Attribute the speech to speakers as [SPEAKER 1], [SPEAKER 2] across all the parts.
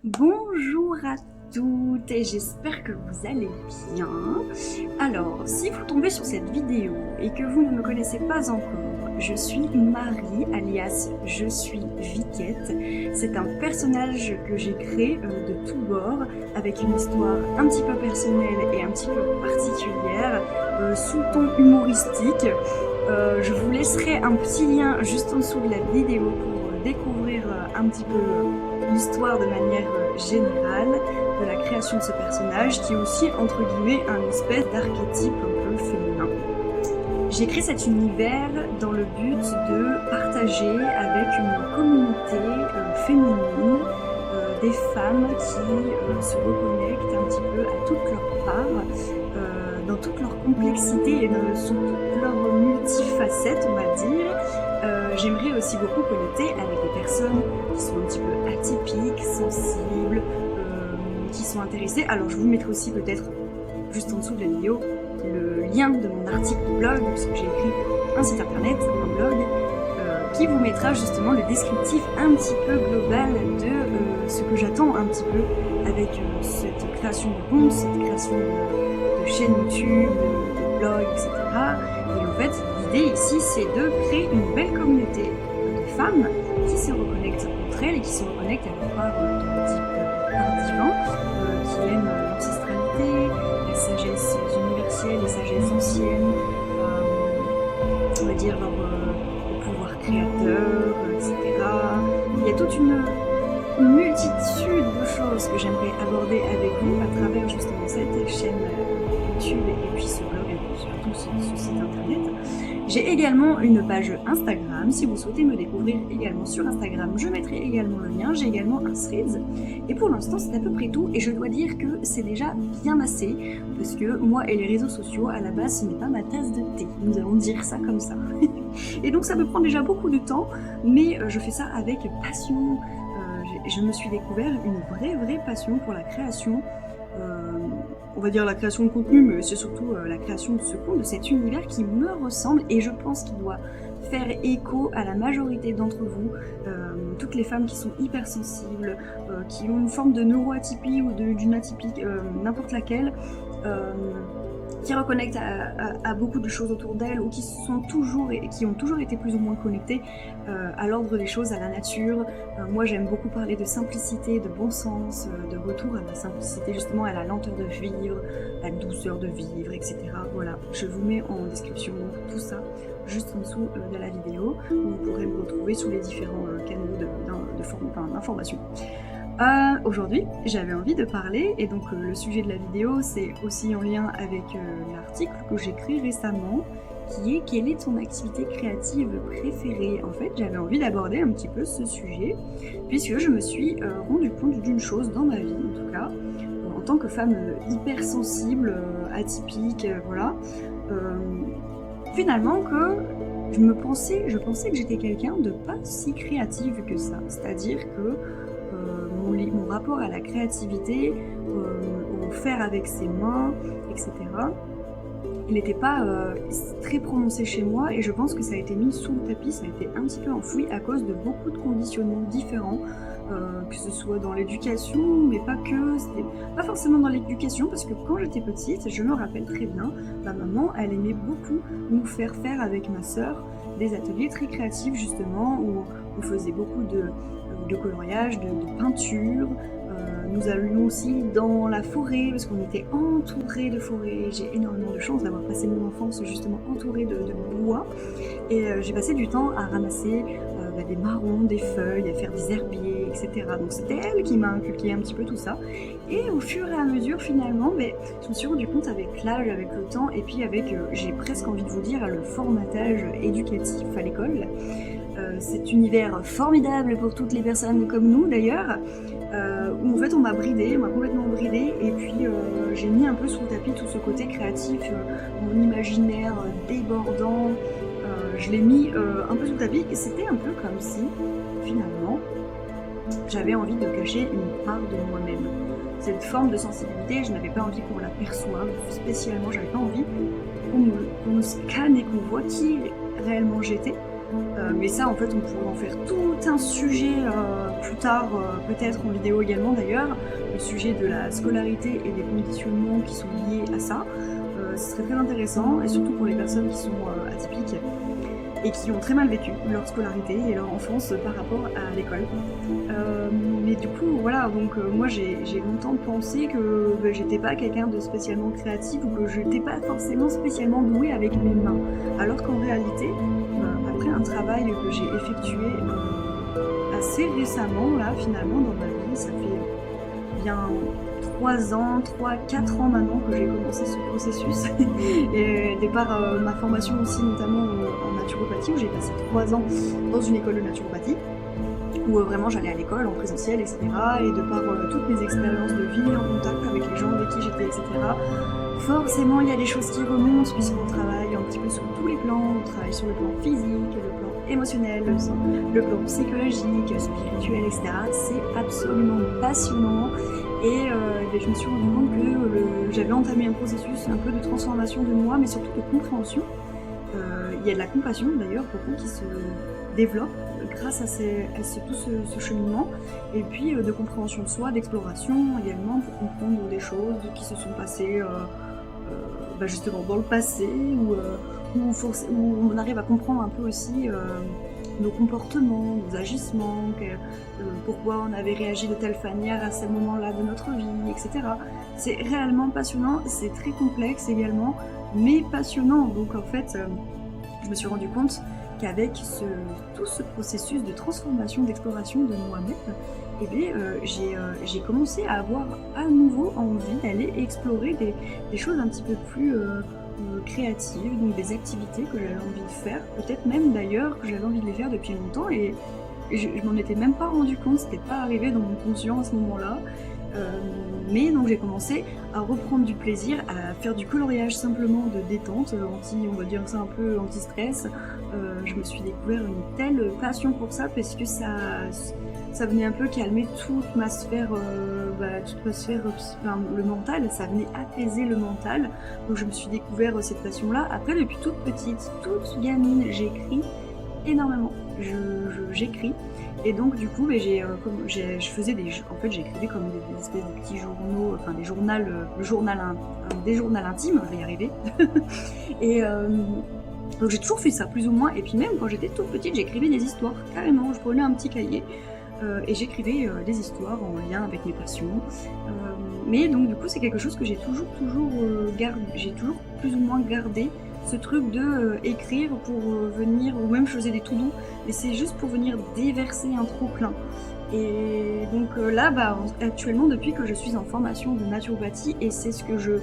[SPEAKER 1] Bonjour à toutes et j'espère que vous allez bien. Alors, si vous tombez sur cette vidéo et que vous ne me connaissez pas encore, je suis Marie, alias je suis Viquette. C'est un personnage que j'ai créé de tous bords, avec une histoire un petit peu personnelle et un petit peu particulière, sous ton humoristique. Je vous laisserai un petit lien juste en dessous de la vidéo pour découvrir un petit peu l'histoire de manière générale de la création de ce personnage qui est aussi entre guillemets un espèce d'archétype un peu féminin. J'ai créé cet univers dans le but de partager avec une communauté féminine des femmes qui se reconnectent un petit peu à toute leur part, dans toute leur complexité et sous toutes leurs multifacettes, on va dire. J'aimerais aussi beaucoup connecter avec des personnes qui sont un petit peu atypiques, sensibles, qui sont intéressées. Alors je vous mettrai aussi peut-être juste en dessous de la vidéo le lien de mon article de blog, parce que j'ai écrit un site internet, un blog, qui vous mettra justement le descriptif un petit peu global de ce que j'attends un petit peu avec cette création de compte, cette création de chaîne YouTube, de blog, etc. Et en fait, l'idée ici, c'est de créer une belle communauté de femmes qui se reconnectent entre elles et qui se reconnectent à leur part de type art divin, qui aiment l'ancestralité, la sagesse universelle, les sagesses anciennes, on va dire leur pouvoir créateur, etc. Il y a toute une multitude de choses que j'aimerais aborder avec vous à travers justement cette chaîne YouTube et puis ce blog et surtout ce site internet. J'ai également une page Instagram, si vous souhaitez me découvrir également sur Instagram, je mettrai également le lien. J'ai également un Threads et pour l'instant c'est à peu près tout et je dois dire que c'est déjà bien assez parce que moi et les réseaux sociaux à la base ce n'est pas ma tasse de thé, nous allons dire ça comme ça. Et donc ça me prend déjà beaucoup de temps mais je fais ça avec passion. Je me suis découvert une vraie passion pour la création, on va dire la création de contenu, mais c'est surtout la création de ce compte, de cet univers qui me ressemble et je pense qu'il doit faire écho à la majorité d'entre vous, toutes les femmes qui sont hypersensibles, qui ont une forme de neuroatypie ou d'une atypie, n'importe laquelle, qui reconnectent à beaucoup de choses autour d'elles ou qui sont toujours et qui ont toujours été plus ou moins connectées à l'ordre des choses, à la nature. Moi j'aime beaucoup parler de simplicité, de bon sens, de retour à la simplicité, justement à la lenteur de vivre, la douceur de vivre, etc. Voilà, je vous mets en description tout ça juste en dessous de la vidéo où vous pourrez me retrouver sous les différents canaux d'information. Aujourd'hui, j'avais envie de parler, et donc le sujet de la vidéo, c'est aussi en lien avec l'article que j'ai créé récemment, qui est « Quelle est ton activité créative préférée ?» En fait, j'avais envie d'aborder un petit peu ce sujet, puisque je me suis rendu compte d'une chose dans ma vie, en tout cas, en tant que femme hypersensible, atypique, voilà, finalement que je pensais que j'étais quelqu'un de pas si créative que ça, c'est-à-dire que mon rapport à la créativité, au faire avec ses mains, etc., il n'était pas très prononcé chez moi et je pense que ça a été mis sous le tapis, ça a été un petit peu enfoui à cause de beaucoup de conditionnements différents, que ce soit dans l'éducation, mais pas que, c'était pas forcément dans l'éducation parce que quand j'étais petite, je me rappelle très bien, ma maman, elle aimait beaucoup nous faire avec ma sœur des ateliers très créatifs justement, où on faisait beaucoup de coloriage, de peinture. Nous allions aussi dans la forêt parce qu'on était entouré de forêts. J'ai énormément de chance d'avoir passé mon enfance justement entourée de bois et j'ai passé du temps à ramasser des marrons, des feuilles, à faire des herbiers, etc. Donc c'était elle qui m'a inculqué un petit peu tout ça et au fur et à mesure finalement je me suis rendu compte avec l'âge, avec le temps et puis avec, j'ai presque envie de vous dire, le formatage éducatif à l'école. Cet univers formidable pour toutes les personnes comme nous d'ailleurs, où en fait on m'a complètement bridée et puis j'ai mis un peu sous le tapis tout ce côté créatif, mon imaginaire débordant, je l'ai mis un peu sous le tapis et c'était un peu comme si finalement j'avais envie de cacher une part de moi-même. Cette forme de sensibilité, je n'avais pas envie qu'on la perçoive spécialement, j'avais pas envie qu'on me scanne et qu'on voit qui réellement j'étais. Mais ça, en fait, on pourrait en faire tout un sujet plus tard, peut-être en vidéo également d'ailleurs, le sujet de la scolarité et des conditionnements qui sont liés à ça. Ce serait très intéressant, et surtout pour les personnes qui sont atypiques et qui ont très mal vécu leur scolarité et leur enfance par rapport à l'école. Mais du coup, voilà, donc moi j'ai longtemps pensé que j'étais pas quelqu'un de spécialement créatif ou que j'étais pas forcément spécialement douée avec mes mains. Alors qu'en réalité, après un travail que j'ai effectué assez récemment, là, finalement, dans ma vie, ça fait bien 3 ans, 3-4 ans maintenant que j'ai commencé ce processus. Et de par ma formation aussi, notamment en naturopathie, où j'ai passé 3 ans dans une école de naturopathie, où vraiment j'allais à l'école en présentiel, etc. Et de par toutes mes expériences de vie, en contact avec les gens avec qui j'étais, etc., forcément il y a des choses qui remontent, puisqu'on travaille un petit peu sur tous les plans. On travaille sur le plan physique, le plan émotionnel, le plan psychologique, spirituel, etc. C'est absolument passionnant. Et je me suis rendu compte que j'avais entamé un processus un peu de transformation de moi, mais surtout de compréhension. Il y a de la compassion d'ailleurs, beaucoup qui se développe grâce à tout ce cheminement, et puis de compréhension de soi, d'exploration également, pour comprendre des choses qui se sont passées justement dans le passé, où on arrive à comprendre un peu aussi nos comportements, nos agissements, pourquoi on avait réagi de telle manière à ce moment-là de notre vie, etc. C'est réellement passionnant, c'est très complexe également, mais passionnant. Donc en fait, je me suis rendu compte qu'avec tout ce processus de transformation, d'exploration de moi-même, j'ai commencé à avoir à nouveau envie d'aller explorer des choses un petit peu plus créatives, donc des activités que j'avais envie de faire, peut-être même d'ailleurs que j'avais envie de les faire depuis longtemps, et je m'en étais même pas rendu compte, c'était pas arrivé dans mon conscient à ce moment-là. Mais donc j'ai commencé à reprendre du plaisir, à faire du coloriage simplement de détente, on va dire ça un peu anti-stress. Je me suis découvert une telle passion pour ça, parce que ça venait un peu calmer toute ma sphère, le mental, ça venait apaiser le mental. Donc je me suis découvert cette passion-là. Après, depuis toute petite, toute gamine, j'écris énormément. J'écris. Et donc du coup, j'écrivais comme des espèces de petits journaux, enfin des journaux intimes, je vais y arriver. Et donc j'ai toujours fait ça plus ou moins. Et puis même quand j'étais toute petite, j'écrivais des histoires, carrément. Je prenais un petit cahier et j'écrivais des histoires en lien avec mes passions. Mais donc du coup, c'est quelque chose que j'ai toujours gardé. J'ai toujours plus ou moins gardé ce truc de écrire pour venir, ou même je faisais des tout doux, mais c'est juste pour venir déverser un trop plein. Et donc là, actuellement, depuis que je suis en formation de naturopathie, et c'est ce que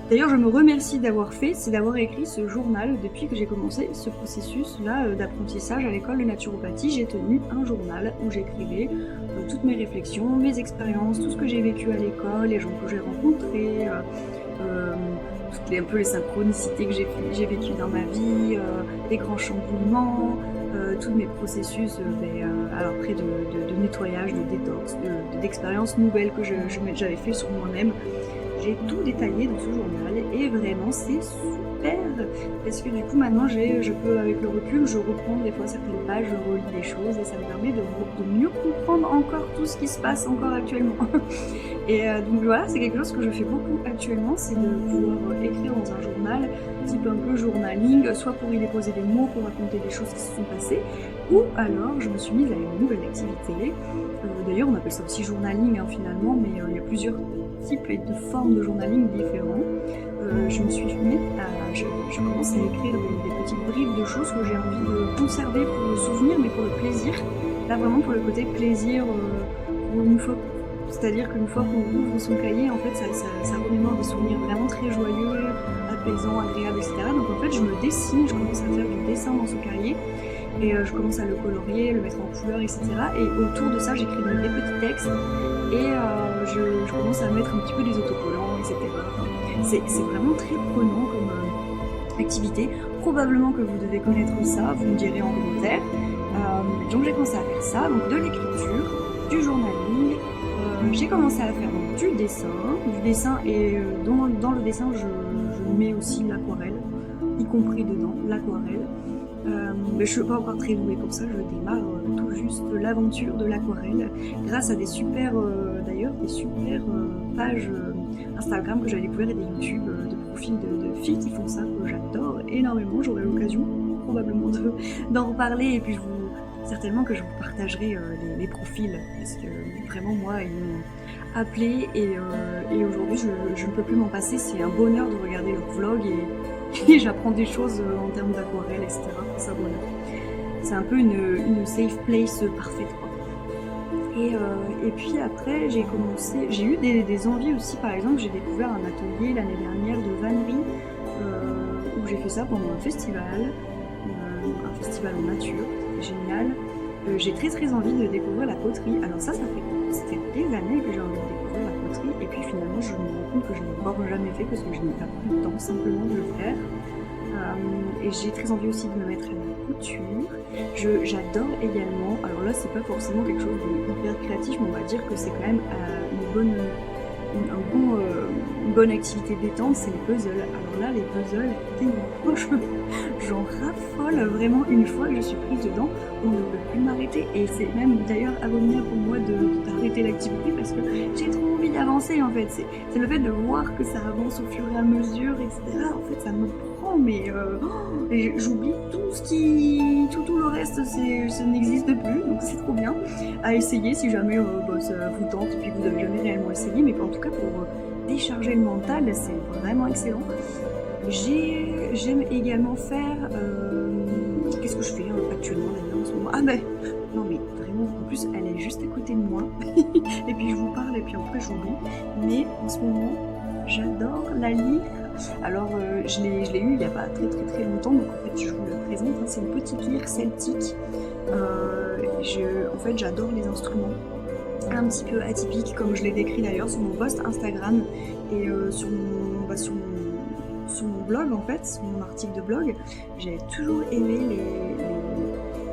[SPEAKER 1] d'ailleurs, je me remercie d'avoir fait, c'est d'avoir écrit ce journal. Depuis que j'ai commencé ce processus-là d'apprentissage à l'école de naturopathie, j'ai tenu un journal où j'écrivais toutes mes réflexions, mes expériences, tout ce que j'ai vécu à l'école, les gens que j'ai rencontrés, un peu les synchronicités que j'ai vécues dans ma vie, les grands chamboulements, tous mes processus après de nettoyage, de détox, d'expériences nouvelles que j'avais fait sur moi-même. J'ai tout détaillé dans ce journal, et vraiment c'est super, parce que du coup maintenant je peux, avec le recul, je reprends des fois certaines pages, je relis des choses, et ça me permet de mieux comprendre encore tout ce qui se passe encore actuellement. Et donc voilà, c'est quelque chose que je fais beaucoup actuellement, c'est de pouvoir écrire dans un journal, type un peu journaling, soit pour y déposer des mots, pour raconter des choses qui se sont passées, ou alors je me suis mise à une nouvelle activité. D'ailleurs on appelle ça aussi journaling finalement, mais il y a plusieurs types et de formes de journaling différents. Je me suis mise je commence à écrire des petites bribes de choses que j'ai envie de conserver pour le souvenir, mais pour le plaisir. Là vraiment pour le côté plaisir, c'est-à-dire qu'une fois qu'on ouvre son cahier, en fait ça remémore des souvenirs vraiment très joyeux, apaisants, agréables, etc. Donc en fait je commence à faire du dessin dans ce cahier, et je commence à le colorier, le mettre en couleur, etc. Et autour de ça j'écris des petits textes, et je commence à mettre un petit peu des autocollants, etc. C'est vraiment très prenant comme activité. Probablement que vous devez connaître ça, vous me direz en commentaire. Donc j'ai commencé à faire ça, donc de l'écriture, du journaling. J'ai commencé à faire du dessin, et dans le dessin je mets aussi l'aquarelle, y compris dedans l'aquarelle. Mais je suis pas encore très douée pour ça, je démarre tout juste l'aventure de l'aquarelle grâce à des super, d'ailleurs, des super pages Instagram que j'avais découvert et des YouTube de profils de filles qui font ça, que j'adore énormément. J'aurai l'occasion probablement d'en reparler et puis certainement que je vous partagerai les profils parce que vraiment moi ils m'ont appelé et aujourd'hui je ne peux plus m'en passer. C'est un bonheur de regarder leurs vlogs et j'apprends des choses en termes d'aquarelle, etc. C'est un bonheur. C'est un peu une safe place parfaite, quoi. Et puis après, j'ai eu des envies aussi. Par exemple, j'ai découvert un atelier l'année dernière de vannerie où j'ai fait ça pendant un festival en nature. C'était génial. J'ai très envie de découvrir la poterie. Alors ça fait des années que j'ai envie de découvrir la poterie et puis finalement je me rends compte que je n'ai encore jamais fait parce que je n'ai pas pris le temps simplement de le faire. Et j'ai très envie aussi de me mettre à la couture. J'adore également, alors là c'est pas forcément quelque chose de hyper créatif, mais on va dire que c'est quand même une bonne activité détente, c'est les puzzles. Alors là les puzzles, j'en raffole vraiment. Une fois que je suis prise dedans, on ne peut plus m'arrêter et c'est même d'ailleurs abominable pour moi d'arrêter l'activité parce que j'ai trop envie d'avancer en fait. C'est le fait de voir que ça avance au fur et à mesure, etc. En fait ça me prend, mais j'oublie tout le reste, ça n'existe plus, donc c'est trop bien à essayer si jamais ça vous tente et puis que vous n'avez jamais réellement essayé, mais en tout cas pour décharger le mental, c'est vraiment excellent. J'aime également faire... qu'est-ce que je fais actuellement d'ailleurs en ce moment? Ah ben, non mais vraiment, en plus elle est juste à côté de moi. Et puis je vous parle et puis après j'oublie. Mais en ce moment, j'adore la lyre. Alors je l'ai eu il n'y a pas très longtemps, donc en fait je vous le présente. C'est une petite lyre celtique. En fait j'adore les instruments un petit peu atypiques, comme je l'ai décrit d'ailleurs sur mon post Instagram et sur mon blog en fait, sur mon article de blog. J'ai toujours aimé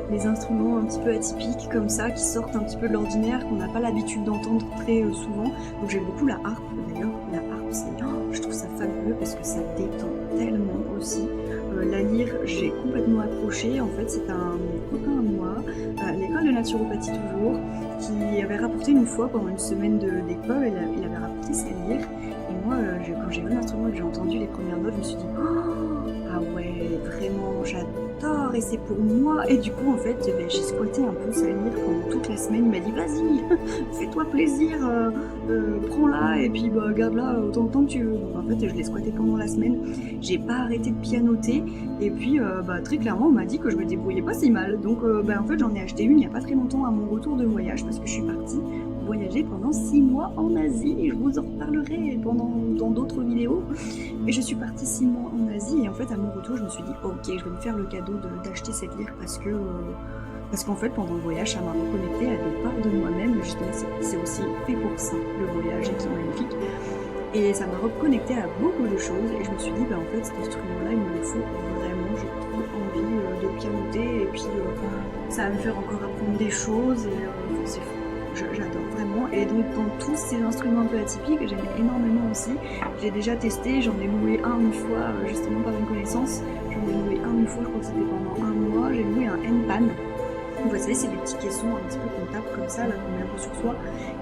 [SPEAKER 1] les instruments un petit peu atypiques comme ça, qui sortent un petit peu de l'ordinaire, qu'on n'a pas l'habitude d'entendre très souvent. Donc j'aime beaucoup la harpe d'ailleurs. La harpe, je trouve ça fabuleux parce que ça détend tellement aussi. La lyre, j'ai complètement accroché. En fait, c'est un copain à moi, à l'école de naturopathie toujours, qui avait rapporté une fois pendant une semaine d'école, il avait rapporté sa lyre. Et moi, quand j'ai vu l'instrument et que j'ai entendu les premières notes, je me suis dit ah ouais, vraiment, j'adore et c'est pour moi. Et du coup, en fait, j'ai squatté un peu sa lyre pendant toute la semaine. Il m'a dit vas-y, fais-toi plaisir, prends-la et puis garde-la autant de temps que tu veux. Donc en fait, je l'ai squattée pendant la semaine. J'ai pas arrêté de pianoter et puis très clairement, on m'a dit que je me débrouillais pas si mal. Donc en fait, j'en ai acheté une il y a pas très longtemps à mon retour de voyage parce que je suis partie voyager pendant 6 mois en Asie et je vous en reparlerai dans d'autres vidéos. Et je suis partie 6 mois en Asie et en fait à mon retour je me suis dit ok, je vais me faire le cadeau d'acheter cette lyre parce qu'en fait pendant le voyage ça m'a reconnecté à des parts de moi-même. Justement c'est aussi fait pour ça le voyage et qui est magnifique. Et ça m'a reconnecté à beaucoup de choses et je me suis dit en fait cet instrument là il me le faut vraiment, j'ai trop envie de pianoter et puis ça va me faire encore apprendre des choses et c'est fou. J'adore vraiment. Et donc dans tous ces instruments un peu atypiques, j'aime énormément aussi. J'ai déjà testé, j'en ai loué un une fois justement par une connaissance. J'en ai loué un une fois, je crois que c'était pendant un mois. J'ai loué un N-pan. Vous savez, c'est des petits caissons un petit peu qu'on tape comme ça, là, qu'on met un peu sur soi.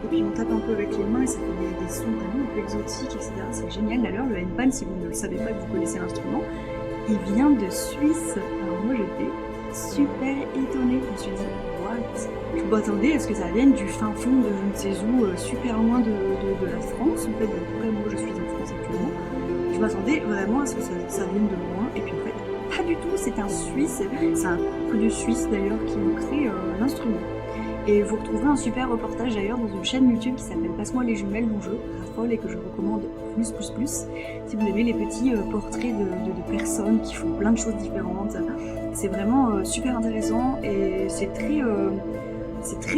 [SPEAKER 1] Et puis on tape un peu avec les mains et ça fait des sons vraiment un peu exotiques, etc. C'est génial. D'ailleurs, le N-pan, si vous ne le savez pas et que vous connaissez l'instrument, il vient de Suisse. Alors moi j'étais super étonnée. Je me suis dit, what? Je m'attendais à ce que ça vienne du fin fond de je ne sais où, super loin de la France. En fait, moi je suis en France actuellement. Je m'attendais vraiment à ce que ça vienne de loin. Et puis en fait, pas du tout. C'est un Suisse. C'est un couple de Suisses d'ailleurs qui ont créé l'instrument. Et vous retrouverez un super reportage d'ailleurs dans une chaîne YouTube qui s'appelle Passe-moi les jumelles, dont je raffole et que je recommande plus. Si vous aimez les petits portraits de personnes qui font plein de choses différentes. C'est vraiment super intéressant et c'est très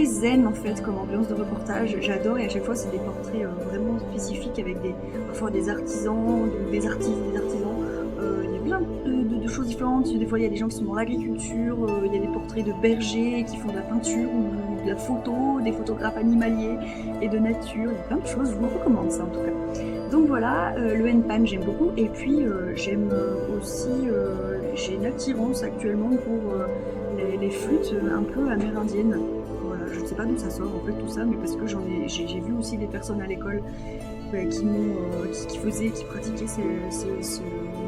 [SPEAKER 1] zen en fait comme ambiance de reportage. J'adore et à chaque fois c'est des portraits vraiment spécifiques avec parfois des artisans, des artistes, des artisans. Il y a plein de choses différentes. Des fois il y a des gens qui sont dans l'agriculture, il y a des portraits de bergers qui font de la peinture ou de la photo, des photographes animaliers et de nature, il y a plein de choses, je vous recommande ça en tout cas. Donc voilà, le henpan j'aime beaucoup, et puis j'aime aussi, j'ai une attirance actuellement pour les flûtes un peu amérindiennes. Voilà, je ne sais pas d'où ça sort en fait tout ça, mais parce que j'ai vu aussi des personnes à l'école qui pratiquaient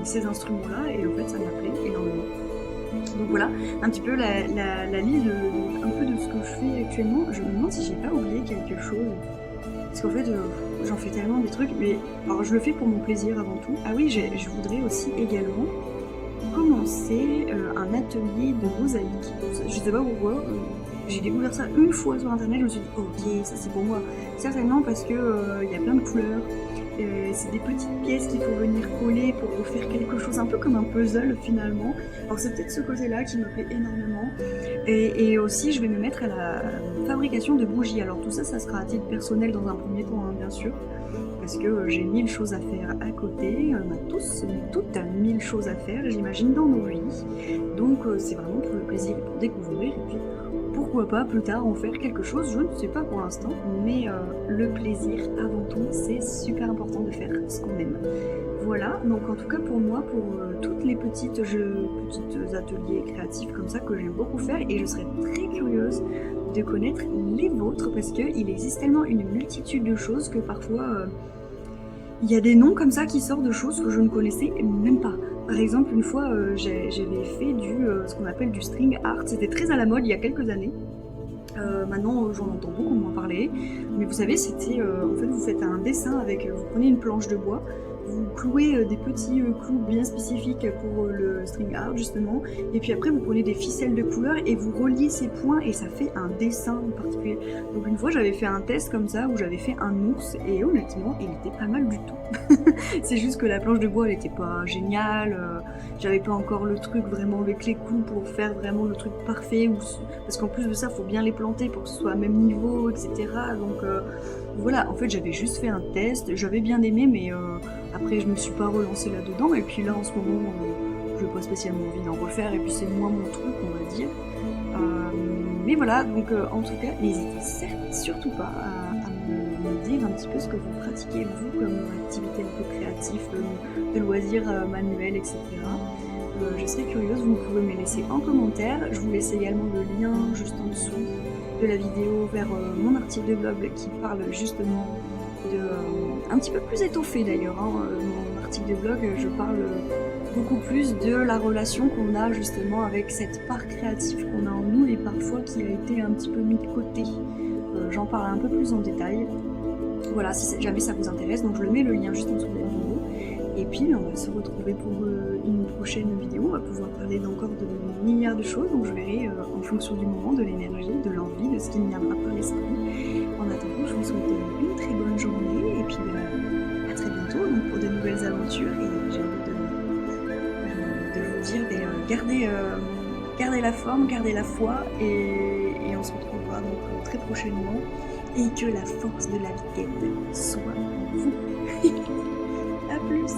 [SPEAKER 1] ces instruments-là, et en fait ça m'appelait énormément. Donc voilà, un petit peu la liste un peu de ce que je fais actuellement. Je me demande si j'ai pas oublié quelque chose. Parce qu'en fait, j'en fais tellement des trucs, mais alors je le fais pour mon plaisir avant tout. Ah oui, je voudrais aussi également commencer un atelier de mosaïque. Je sais pas pourquoi, j'ai découvert ça une fois sur internet, je me suis dit ok, ça c'est pour moi. Certainement parce que y a plein de couleurs, c'est des petites pièces qu'il faut venir coller pour faire quelque chose un peu comme un puzzle finalement. Alors c'est peut-être ce côté-là qui me plaît énormément. Et aussi je vais me mettre à la fabrication de bougies. Alors tout ça, ça sera à titre personnel dans un premier temps, hein, bien sûr. Parce que j'ai 1000 choses à faire à côté, on a tous, toutes 1000 choses à faire, j'imagine, dans nos vies. Donc c'est vraiment pour le plaisir et pour découvrir, et puis pourquoi pas plus tard en faire quelque chose, je ne sais pas pour l'instant, mais le plaisir avant tout, c'est super important de faire ce qu'on aime. Voilà, donc en tout cas pour moi, pour toutes les petites ateliers créatifs comme ça que j'aime beaucoup faire, et je serais très curieuse de connaître les vôtres, parce qu'il existe tellement une multitude de choses que parfois il y a des noms comme ça qui sortent de choses que je ne connaissais même pas. Par exemple, une fois j'avais fait ce qu'on appelle du string art, c'était très à la mode il y a quelques années. Maintenant j'en entends beaucoup moins parler, mais vous savez, c'était en fait vous faites un dessin avec, vous prenez une planche de bois, vous clouez des petits clous bien spécifiques pour le string art justement, et puis après vous prenez des ficelles de couleur et vous reliez ces points et ça fait un dessin particulier. Donc une fois j'avais fait un test comme ça où j'avais fait un ours, et honnêtement il était pas mal du tout. C'est juste que la planche de bois elle était pas géniale, j'avais pas encore le truc vraiment avec les clous pour faire vraiment le truc parfait, parce qu'en plus de ça faut bien les planter pour que ce soit à même niveau, etc. Donc voilà, en fait j'avais juste fait un test, j'avais bien aimé, mais après je me suis pas relancée là-dedans, et puis là en ce moment je n'ai pas spécialement envie d'en refaire, et puis c'est moins mon truc on va dire. Mais voilà, donc en tout cas n'hésitez surtout pas à me dire un petit peu ce que vous pratiquez vous comme activité un peu créative, de loisirs manuels, etc. Je serais curieuse, vous pouvez me laisser en commentaire, je vous laisse également le lien juste en dessous de la vidéo vers mon article de blog qui parle justement de un petit peu plus étoffé d'ailleurs, hein. Mon article de blog, je parle beaucoup plus de la relation qu'on a justement avec cette part créative qu'on a en nous et parfois qui a été un petit peu mis de côté. J'en parle un peu plus en détail. Voilà, si jamais ça vous intéresse, donc je le mets le lien juste en dessous de la vidéo. Et puis on va se retrouver pour une prochaine vidéo, on va pouvoir parler d'encore de milliards de choses, donc je verrai en fonction du moment, de l'énergie, de l'envie, de ce qui me viendra par l'esprit. En attendant, je vous souhaite une très bonne journée, et puis à très bientôt donc, pour de nouvelles aventures, et j'ai envie de vous dire, gardez la forme, gardez la foi, et on se retrouvera donc très prochainement, et que la force de la vitesse soit en vous. À plus.